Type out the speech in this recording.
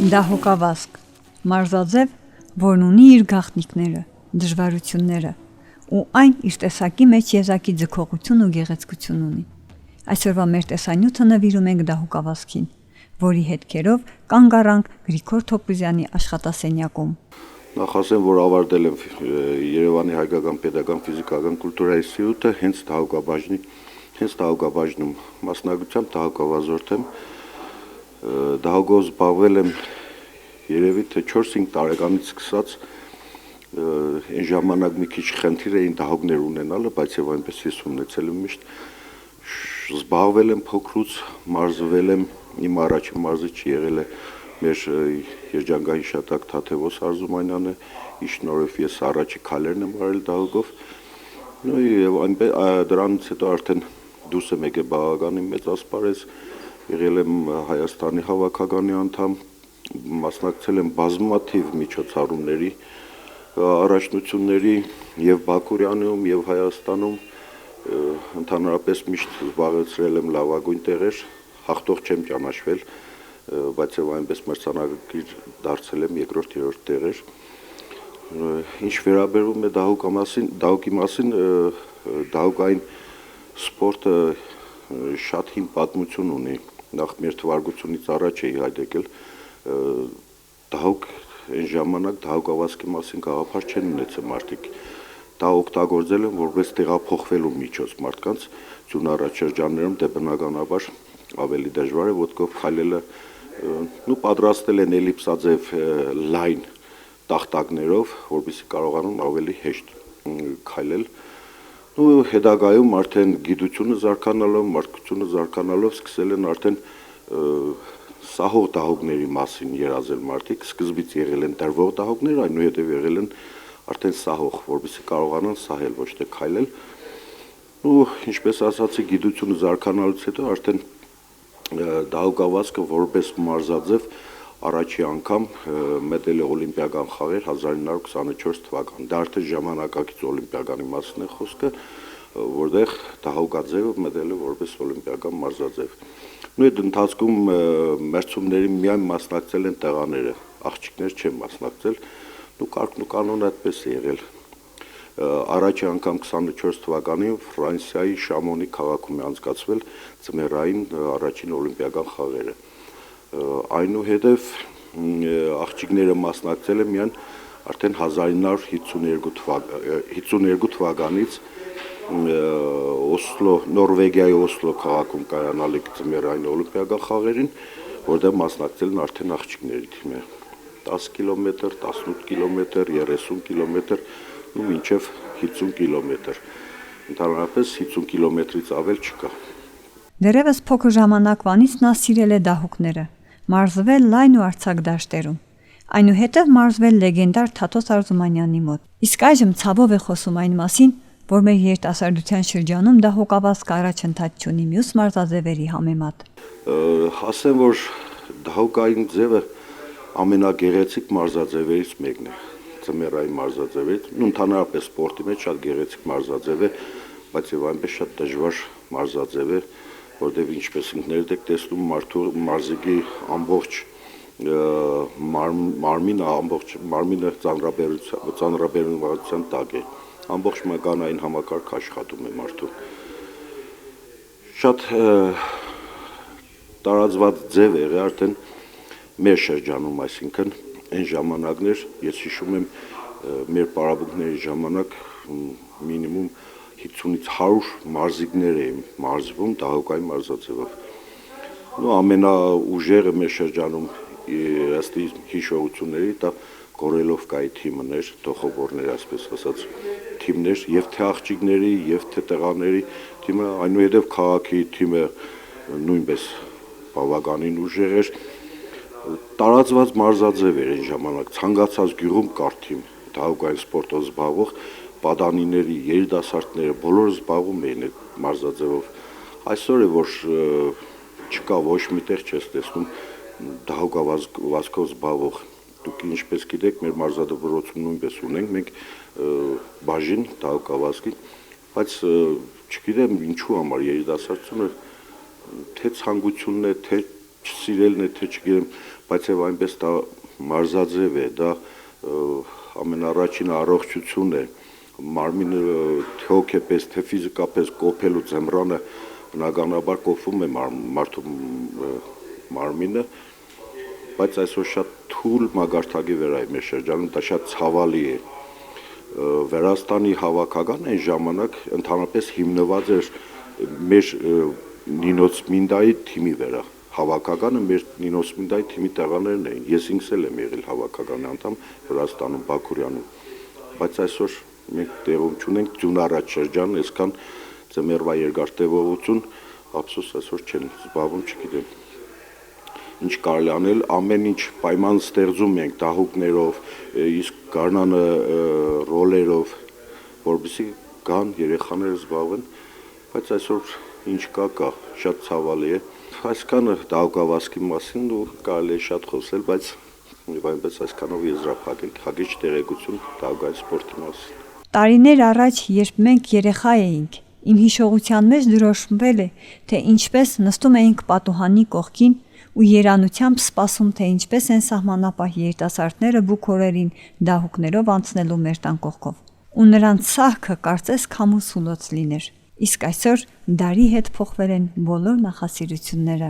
Դահուկավազք, մարզաձև, որն ունի իր գաղտնիքները, դժվարությունները, ու այն իր տեսակի մեջ եզակի ձգողություն ու գեղեցկություն ունի։ Այսօրվա մեր տեսանյութը նվիրում ենք դահուկավազքին, որի հետքերով կանգ առանք Գրիգոր Թոպուզյանի աշխատասենյակում։ Նախ ասեմ, որ ավարտել եմ Երևանի հայկական պետական ֆիզիկական կուլտուրայի ինստիտուտը հենց դահուկաբաժնում մասնագիտությամբ դահուկավազորդ եմ։ Դահուկով զբաղվել եմ երևի թե 4-5 տարեկանից սկսած, այն ժամանակ մի քիչ խնդիր էին դահուկներ ունենալը, բայց եւ այնպես ես ունեցել եմ միշտ։ Զբաղվել եմ փոքրուց, մարզվել եմ, իմ առաջին մարզիչը եղել է մեր երջանկային շատակ Թաթևոս Արզումանյանը, իր շնորհիվ ես առաջի քայլերն եմ արել դահուկով։ Եվ դրանից հետո արդեն դուրս եմ եկել բավականին մեծ ասպարեզ, եղել եմ Հայաստանի հավաքականի անդամ, մասնակցել եմ բազմաթիվ միջոցառումների, առաջնությունների եւ Բաքուրյանում եւ Հայաստանում, ընդհանրապես միշտ զբաղեցրել եմ լավագույն տեղեր, հաղթող չեմ ճանաչվել, բայց եւ այնպես մրցանակիր դարձել եմ երկրորդ-երրորդ տեղեր։ Ինչ վերաբերում է դահուկի մասին, դահուկային սպորտը շատ հին պատմություն ունի։ Նախ մեր թվարկությունից առաջ էի հայտ եկել, դահուկ այն ժամանակ դահուկավազքի մասին գաղափար չեն ունեցել մարդիկ։ Դա օգտագործել են որպես տեղափոխվելու միջոց մարդկանց ձյունառատ շրջաններում, դե բնականաբար ավելի դժվար է ոտքով քայլելը, պատրաստել են էլիպսաձև լայն տախտակներով, որպեսզի կարողանան ավելի հեշտ քայլել։ Հետագայում արդեն գիտությունը զարգանալով, մարդկությունը զարգանալով սկսել են արդեն սահող դահուկների մասին երազել մարդիկ, սկզբից եղել են դրվող դահուկներ, այնուհետև եղել են արդեն սահող, որպեսզի կարողանան սահել, ոչ թե քայլել։ Ինչպես ասացի, գիտությունը զարգանալուց հետո արդեն դահուկավազքը որպես մարզաձև առաջի անգամ մտել է օլիմպիական խաղեր 1924 թվականին։ Դա արդեն ժամանակակից օլիմպիականի մասին է խոսքը, որտեղ դահուկաձևը մտել է որպես օլիմպիական մարզաձև։ Այդ ընթացքում մրցումների միայն մասնակցել են տղաները, աղջիկներ չեն մասնակցել, կարգն ու կանոնը այդպես է եղել։ Առաջի անգամ 24 թվականին Ֆրանսիայի Շամոնի քաղաքում է անցկացվել ձմեռային առաջին օլիմպիական խաղերը։ Այնուհետև աղջիկները մասնակցել են միայն արդեն 1952 թվականից Նորվեգիայի Օսլո քաղաքում կայանալիք ձմեռային օլիմպիական խաղերին, որտեղ մասնակցել են արդեն աղջիկների թիմերը 10 կիլոմետր, 18 կիլոմետր, 30 կիլոմետր, մինչև 50 կիլոմետր։ Ընդհանրապես 50 կիլոմետրից ավել չկա։ Դեռևս փոքր ժամանակվանից նա սիրել է դահուկները, մարզվել լայն ու արձակ դաշտերում։ Այնուհետև մարզվել լեգենդար Թաթոս Արզումանյանի մոտ։ Իսկ այժմ ցավով է խոսում այն մասին, որ մեր երիտասարդության շրջանում դահուկավազքը առաջընթաց չունի մյուս մարզաձևերի համեմատ։ Ասեմ, որ դահուկային ձևը ամենագեղեցիկ մարզաձևերից մեկն է, ձմեռային մարզաձևերից, ընդհանրապես սպորտի մեջ շատ գեղեցիկ մարզաձև է, բայց եւ այնպես շատ դժվար մարզաձև է, որտեղ ինչպես ինքներդ եք տեսնում մարզիկի ամբողջ մարմինը ծանրաբեռնվածության տակ է, ամբողջ մկանային համակարգ աշխատում է մարդու։ Շատ տարածված ձև է եղել արդեն մեր շրջանում, այսինքն այն ժամանակներ, ես հիշում եմ մեր պարապմունքների ժամանակ մինիմում 50-ից 100 մարզիկներ էին մարզվում դահուկային մարզաձևով։ Ամենաուժեղը մեր շրջանում ըստ հիշողությունների դա Գորելովկայի թիմն էր, Տոխոբորներ, այսպես ասած, թիմներ, եւ թե աղջիկների, եւ թե տղաների թիմը, այնուհետև քաղաքի թիմը նույնպես բավականին ուժեղ էր։ Տարածված մարզաձև էր այն ժամանակ, ցանկացած գյուղում կար թիմ, դահուկային սպորտով զբաղվող պատանիների, երիտասարդները բոլորը զբաղվում էին այդ մարզաձևով։ Այսօր է որ չկա ոչ միտեղ չես տեսնում դահուկավազքով զբաղվող։ Դուք ինչպես գիտեք, մեր մարզադպրոցում նույնպես ունենք մենք բաժին դահուկավազքի, բայց չգիտեմ ինչու համար երիտասարդությունը թե ցանկությունն է, թե չսիրելն է, թե չգիտեմ, բայց եւ այնպես դա մարզաձև է, դա ամենառաջին առողջություն է, մարմինը թե հոգեպես, թե ֆիզիկապես կոփելու ձմռանը բնականաբար կոփում է մարդու մարմինը, բայց այսօր շատ թույլ մագարտակի վրա է մեր շրջանում, դա շատ ցավալի է։ Վրաստանի հավաքական այն ժամանակ ընդհանրապես հիմնված էր մեր Նինոց Մինդայի թիմի վրա։ Հավաքականը մեր Նինոց Մինդայի թիմի տղաներն էին։ Ես ինքս էլ եմ եղել հավաքականի անդամ Վրաստանում, Բաքուրյանում։ Բայց այսօր մենք տեղում չունենք ձյունառաջ շրջան, այսքան ձմեռվա երկար տևողություն, ափսոս այսօր չեն զբաղվում, չգիտեմ։ Ինչ կարելի անել, ամեն ինչ պայման ստեղծում ենք դահուկներով, իսկ գարնանը ռոլերով, որովհետեւ կան երեխաները զբաղվեն, բայց այսօր ինչ կա, շատ ցավալի է։ Այսքանը դահուկավազքի մասին ու կարելի է շատ խոսել, բայց այնպես այսքանով եզրափակել, հագիչ տեղեկություն դահուկային սպորտի մասին։ Տարիներ առաջ, երբ մենք երեխա էինք, իմ հիշողության մեջ դրոշմվել է, թե ինչպես նստում էինք պատուհանի կողքին ու երանությամբ սպասում, թե ինչպես են սահմանապահ երիտասարդները բուքորերին դահուկներով անցնելու մեր տան կողքով։ Ու նրանց սահքը կարծես քամու սուլոց լիներ։ Իսկ այսօր դարի հետ փոխվել են բոլոր նախասիրությունները։